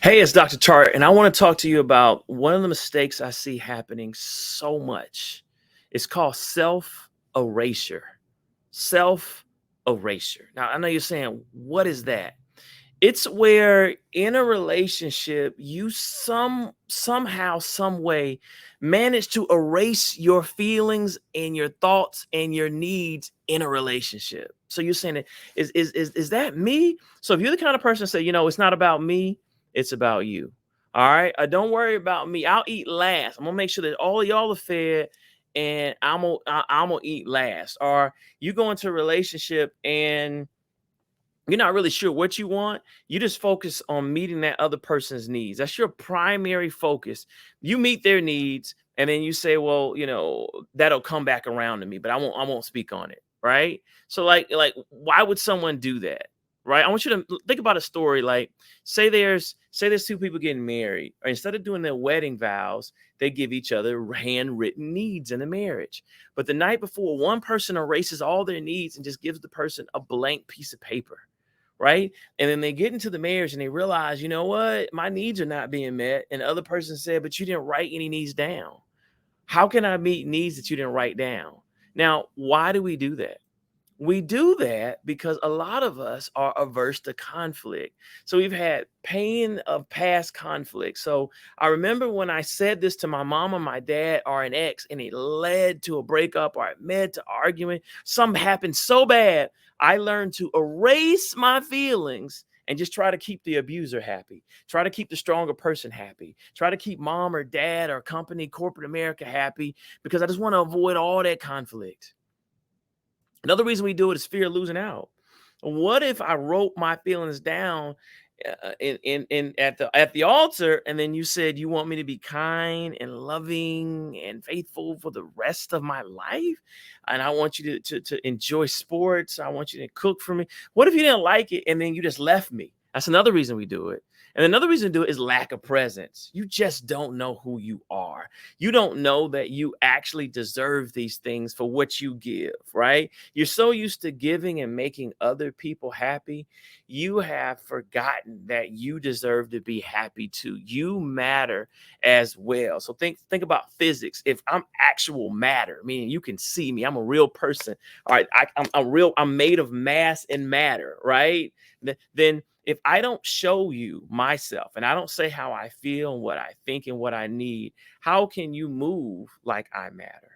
Hey, it's Dr. Tartt, and I want to talk to you about one of the mistakes I see happening so much. It's called self erasure. Self erasure. Now, I know you're saying, what is that? It's where in a relationship you somehow some way manage to erase your feelings and your thoughts and your needs in a relationship. So you're saying that is that me? So if you're the kind of person that say, it's not about me, it's about you. All right. Don't worry about me. I'll eat last. I'm gonna make sure that all of y'all are fed and I'm gonna eat last. Or you go into a relationship and you're not really sure what you want. You just focus on meeting that other person's needs. That's your primary focus. You meet their needs, and then you say, "Well, that'll come back around to me, but I won't speak on it." Right? So, why would someone do that? Right? I want you to think about a story. Like, say there's two people getting married, or instead of doing their wedding vows, they give each other handwritten needs in the marriage. But the night before, one person erases all their needs and just gives the person a blank piece of paper, right? And then they get into the marriage and they realize, you know what, my needs are not being met. And the other person said, but you didn't write any needs down. How can I meet needs that you didn't write down? Now, why do we do that? We do that because a lot of us are averse to conflict. So we've had pain of past conflict. So I remember when I said this to my mom or my dad or an ex, and it led to a breakup or it led to arguing. Something happened so bad, I learned to erase my feelings and just try to keep the abuser happy. Try to keep the stronger person happy. Try to keep mom or dad or company, corporate America happy because I just want to avoid all that conflict. Another reason we do it is fear of losing out. What if I wrote my feelings down in at the altar, and then you said you want me to be kind and loving and faithful for the rest of my life, and I want you to enjoy sports. I want you to cook for me. What if you didn't like it and then you just left me? That's another reason we do it. And another reason to do it is lack of presence. You just don't know who you are. You don't know that you actually deserve these things for what you give, right? You're so used to giving and making other people happy, you have forgotten that you deserve to be happy too. You matter as well. So think about physics. If I'm actual matter, meaning you can see me, I'm a real person. All right, I'm made of mass and matter, right? Then if I don't show you myself and I don't say how I feel and what I think and what I need, how can you move like I matter?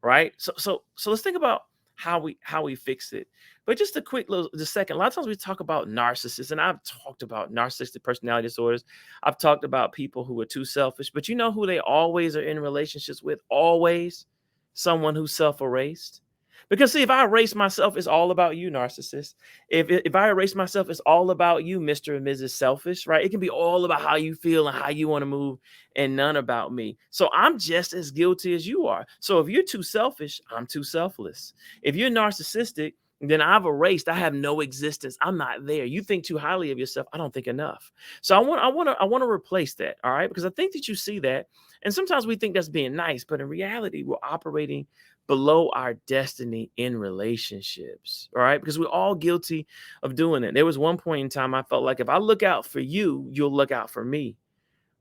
Right? So let's think about how we fix it. But just a quick little the second. A lot of times we talk about narcissists, and I've talked about narcissistic personality disorders. I've talked about people who are too selfish, but you know who they always are in relationships with? Always someone who's self-erased. Because see, if I erase myself, it's all about you, narcissist. If I erase myself, it's all about you, Mr. and Mrs. Selfish, right? It can be all about how you feel and how you want to move and none about me. So I'm just as guilty as you are. So if you're too selfish, I'm too selfless. If you're narcissistic, then I've erased. I have no existence. I'm not there. You think too highly of yourself. I don't think enough. So I want to replace that. All right, because I think that you see that, and sometimes we think that's being nice, but in reality, we're operating below our destiny in relationships. All right, because we're all guilty of doing it. There was one point in time I felt like if I look out for you, you'll look out for me,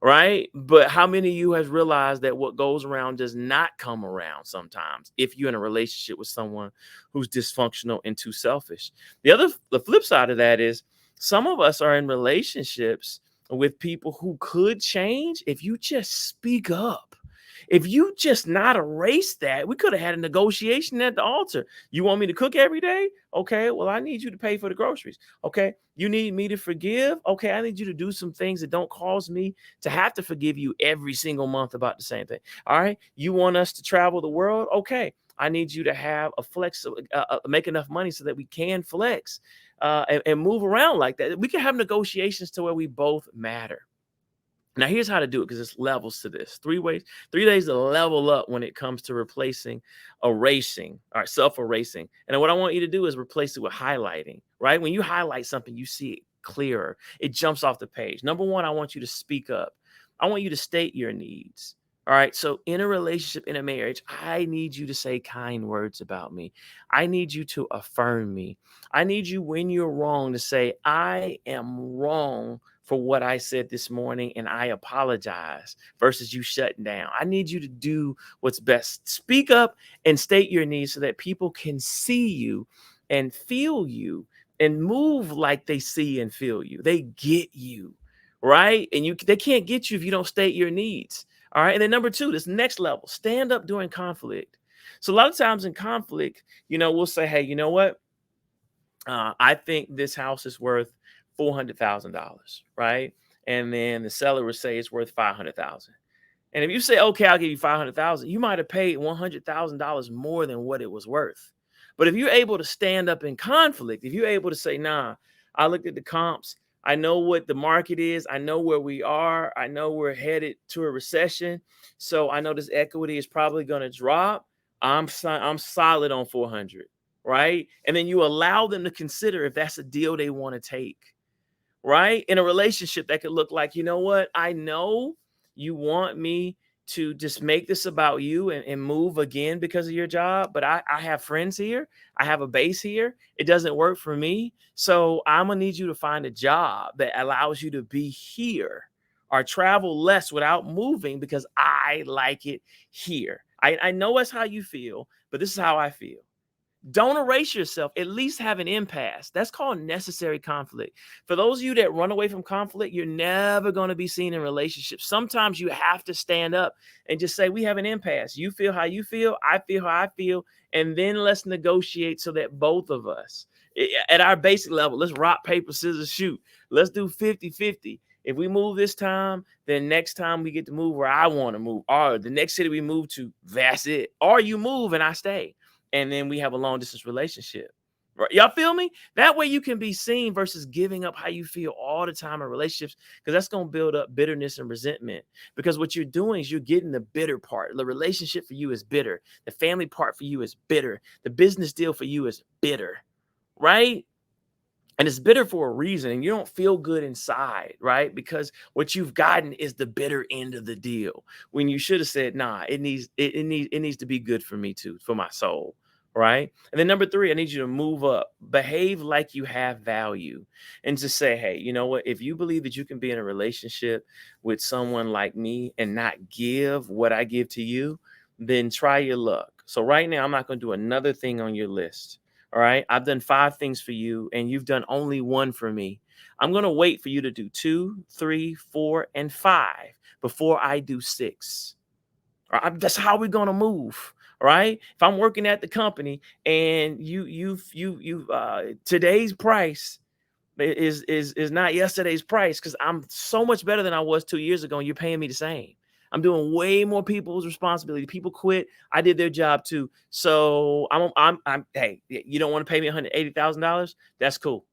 right? But how many of you has realized that what goes around does not come around sometimes if you're in a relationship with someone who's dysfunctional and too selfish? The flip side of that is some of us are in relationships with people who could change if you just speak up. If you just not erase that, we could have had a negotiation at the altar. You want me to cook every day? Okay, well, I need you to pay for the groceries. Okay, you need me to forgive? Okay, I need you to do some things that don't cause me to have to forgive you every single month about the same thing. All right. You want us to travel the world? Okay. I need you to have a flex, make enough money so that we can flex and move around like that. We can have negotiations to where we both matter. Now, here's how to do it because it's levels to this. 3 ways to level up when it comes to replacing erasing, all right, self erasing. And what I want you to do is replace it with highlighting, right? When you highlight something, you see it clearer, it jumps off the page. Number one, I want you to speak up, I want you to state your needs. All right. So, in a relationship, in a marriage, I need you to say kind words about me. I need you to affirm me. I need you when you're wrong to say, I am wrong for what I said this morning and I apologize versus you shutting down. I need you to do what's best. Speak up and state your needs so that people can see you and feel you and move like they see and feel you. They get you, right? And they can't get you if you don't state your needs. All right. And then number two, this next level, stand up during conflict. So a lot of times in conflict, we'll say, hey, you know what? I think this house is worth $400,000, right? And then the seller would say it's worth 500,000. And if you say, okay, I'll give you 500,000, you might have paid $100,000 more than what it was worth. But if you're able to stand up in conflict, if you're able to say, nah, I looked at the comps, I know what the market is, I know where we are, I know we're headed to a recession, so I know this equity is probably going to drop. I'm solid on 400, right? And then you allow them to consider if that's a deal they want to take, right? In a relationship that could look like, you know what? I know you want me to just make this about you and move again because of your job, but I have friends here. I have a base here. It doesn't work for me. So I'm going to need you to find a job that allows you to be here or travel less without moving because I like it here. I know that's how you feel, but this is how I feel. Don't erase yourself. At least have an impasse. That's called necessary conflict. For those of you that run away from conflict, you're never going to be seen in relationships. Sometimes you have to stand up and just say, we have an impasse. You feel how you feel. I feel how I feel. And then let's negotiate so that both of us, at our basic level, let's rock, paper, scissors, shoot. Let's do 50-50. If we move this time, then next time we get to move where I want to move. Or the next city we move to, that's it. Or you move and I stay. And then we have a long distance relationship. Right? Y'all feel me? That way you can be seen versus giving up how you feel all the time in relationships, because that's going to build up bitterness and resentment. Because what you're doing is you're getting the bitter part. The relationship for you is bitter. The family part for you is bitter. The business deal for you is bitter, right? And it's bitter for a reason, and you don't feel good inside, right? Because what you've gotten is the bitter end of the deal. When you should have said, "Nah, it needs to be good for me too, for my soul." Right. And then number three, I need you to move up, behave like you have value, and just say, hey, you know what? If you believe that you can be in a relationship with someone like me and not give what I give to you, then try your luck. So right now, I'm not going to do another thing on your list. All right. I've done 5 things for you and you've done only one for me. I'm going to wait for you to do 2, 3, 4, and 5 before I do 6. All right? That's how we're going to move. All right. If I'm working at the company and today's price is not yesterday's price, because I'm so much better than I was 2 years ago and you're paying me the same. I'm doing way more people's responsibility. People quit. I did their job too. So I'm hey, you don't want to pay me $180,000? That's cool.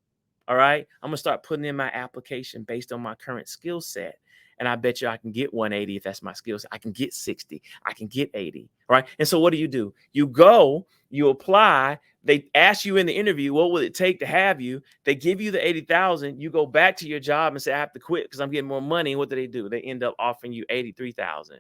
All right. I'm gonna start putting in my application based on my current skill set. And I bet you I can get 180 if that's my skill set. I can get 60. I can get 80. All right. And so what do? You go, you apply. They ask you in the interview, what will it take to have you? They give you the 80,000. You go back to your job and say, I have to quit because I'm getting more money. And what do? They end up offering you 83,000.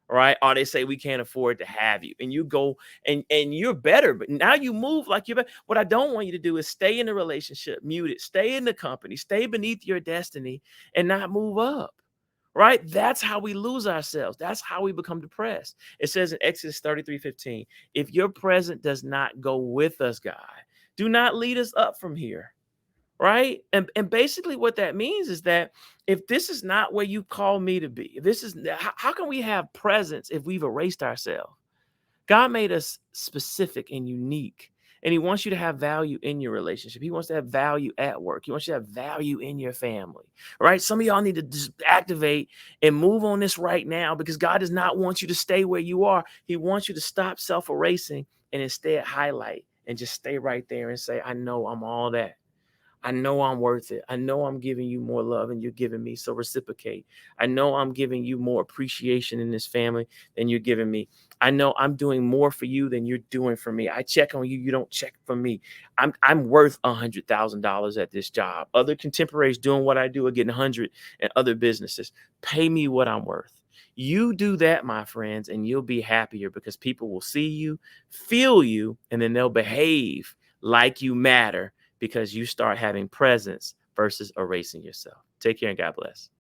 All right. Or they say we can't afford to have you. And you go and you're better, but now you move like you're better. What I don't want you to do is stay in the relationship, mute it, stay in the company, stay beneath your destiny, and not move up. Right? That's how we lose ourselves. That's how we become depressed. It says in Exodus 33:15, if your present does not go with us, God, do not lead us up from here. Right? And basically what that means is that if this is not where you call me to be, if this is how can we have presence if we've erased ourselves? God made us specific and unique. And he wants you to have value in your relationship. He wants to have value at work. He wants you to have value in your family. Right? Some of y'all need to just activate and move on this right now, because God does not want you to stay where you are. He wants you to stop self-erasing and instead highlight and just stay right there and say, I know I'm all that. I know I'm worth it. I know I'm giving you more love than you're giving me. So reciprocate. I know I'm giving you more appreciation in this family than you're giving me. I know I'm doing more for you than you're doing for me. I check on you. You don't check for me. I'm worth $100,000 at this job. Other contemporaries doing what I do are getting 100 in other businesses. Pay me what I'm worth. You do that, my friends, and you'll be happier because people will see you, feel you, and then they'll behave like you matter, because you start having presence versus erasing yourself. Take care and God bless.